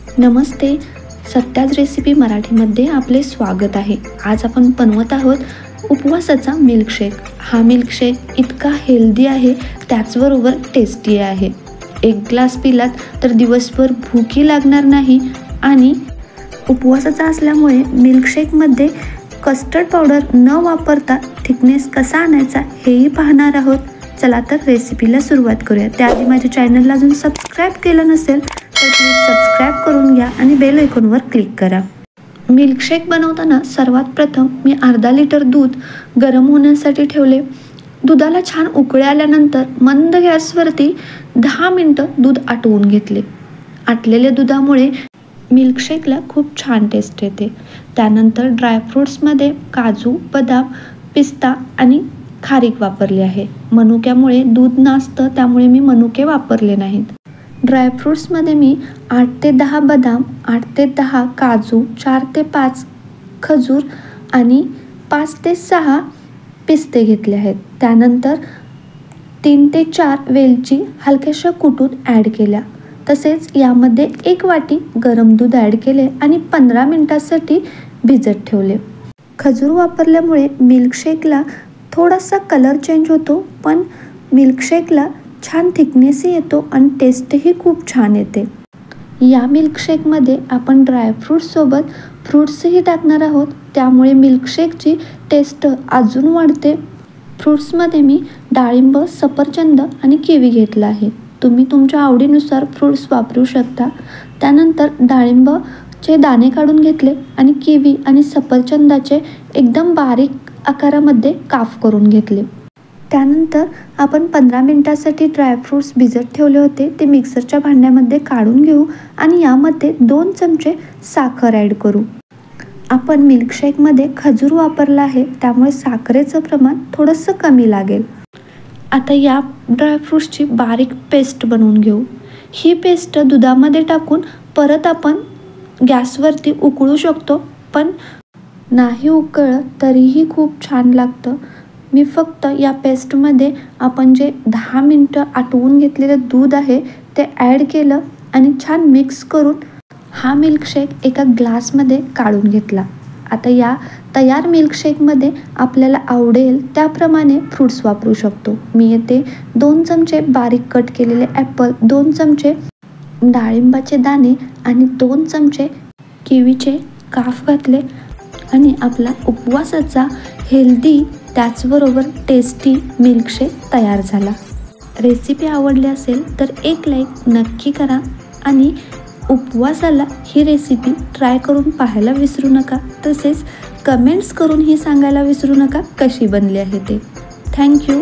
नमस्ते, Satya's recipe मराठीमध्ये आपले स्वागत आहे. आज आपण बनवत आहोत उपवासाचा मिल्कशेक. हा मिल्कशेक इतका हेल्दी आहे, त्याचबरोबर टेस्टी आहे. एक ग्लास पिलात तर दिवसभर भूकही लागणार नाही. आणि उपवासाचा असल्यामुळे मिल्कशेकमध्ये कस्टर्ड पावडर न वापरता थिकनेस कसा आणायचा हेही पाहणार आहोत. चला तर रेसिपीला सुरुवात करूया. त्याआधी माझ्या चॅनलला अजून सबस्क्राईब केलं नसेल तर प्लीज सबस्क्राईब करून घ्या आणि बेल आयकॉनवर क्लिक करा. मिल्कशेक बनवताना सर्वात प्रथम मी अर्धा लिटर दूध गरम होण्यासाठी ठेवले. दुधाला छान उकळी आल्यानंतर मंद गॅसवरती 10 मिनटं दूध आटवून घेतले. आटलेल्या दुधामुळे मिल्कशेकला खूप छान टेस्ट येते. त्यानंतर ड्रायफ्रूट्समध्ये काजू, बदाम, पिस्ता आणि खारीक वापरली आहे. मनुक्यामुळे दूध नासतं, त्यामुळे मी मनुके वापरले नाहीत. ड्रायफ्रूट्समध्ये मी 8 ते 10 बदाम, 8 ते 10 काजू, 4 ते 5 खजूर आणि 5 ते 6 पिस्ते घेतले आहेत. त्यानंतर 3 ते 4 वेलची हलक्याशा कुटून ॲड केल्या. तसेच यामध्ये 1 वाटी गरम दूध ॲड केले आणि 15 मिनिटांसाठी भिजत ठेवले. खजूर वापरल्यामुळे मिल्कशेकला थोडासा कलर चेंज होतो, पण मिल्कशेकला छान थिकनेसही येतो आणि टेस्टही खूप छान येते. या मिल्कशेकमध्ये आपण ड्रायफ्रूट्ससोबत फ्रूट्सही टाकणार आहोत, त्यामुळे मिल्कशेकची टेस्ट अजून वाढते. फ्रूट्समध्ये मी डाळिंब, सफरचंद आणि किवी घेतला आहे. तुम्ही तुमच्या आवडीनुसार फ्रूट्स वापरू शकता. त्यानंतर डाळिंबचे दाणे काढून घेतले आणि किवी आणि सफरचंदाचे एकदम बारीक आकारामध्ये काप करून घेतले. त्यानंतर आपण 15 मिनिटांसाठी ड्रायफ्रूट्स भिजत ठेवले होते, ते मिक्सरच्या भांड्यामध्ये काढून घेऊ आणि यामध्ये 2 चमचे साखर ॲड करू. आपण मिल्कशेकमध्ये खजूर वापरला आहे, त्यामुळे साखरेचं प्रमाण थोडंसं कमी लागेल. आता या ड्रायफ्रूट्सची बारीक पेस्ट बनवून घेऊ. ही पेस्ट दुधामध्ये टाकून परत आपण गॅसवरती उकळू शकतो, पण नाही उकळलं तरीही खूप छान लागतं. मी फक्त या पेस्टमध्ये आपण जे 10 मिनटं आटवून घेतलेलं दूध आहे ते ॲड केलं आणि छान मिक्स करून हा मिल्कशेक एका ग्लासमध्ये काढून घेतला. आता या तयार मिल्कशेकमध्ये आपल्याला आवडेल त्याप्रमाणे फ्रूट्स वापरू शकतो. मी येथे 2 चमचे बारीक कट केलेले ॲपल, 2 चमचे डाळिंबाचे दाणे आणि 2 चमचे किवीचे काप घातले आणि आपला उपवासाचा हेल्दी त्याचबरोबर टेस्टी मिल्कशेक तयार झाला. रेसिपी आवडली असेल तर एक लाईक नक्की करा आणि उपवासाला ही रेसिपी ट्राय करून पाहायला विसरू नका. तसेच कमेंट्स करूनही सांगायला विसरू नका कशी बनली आहे ते. थँक्यू.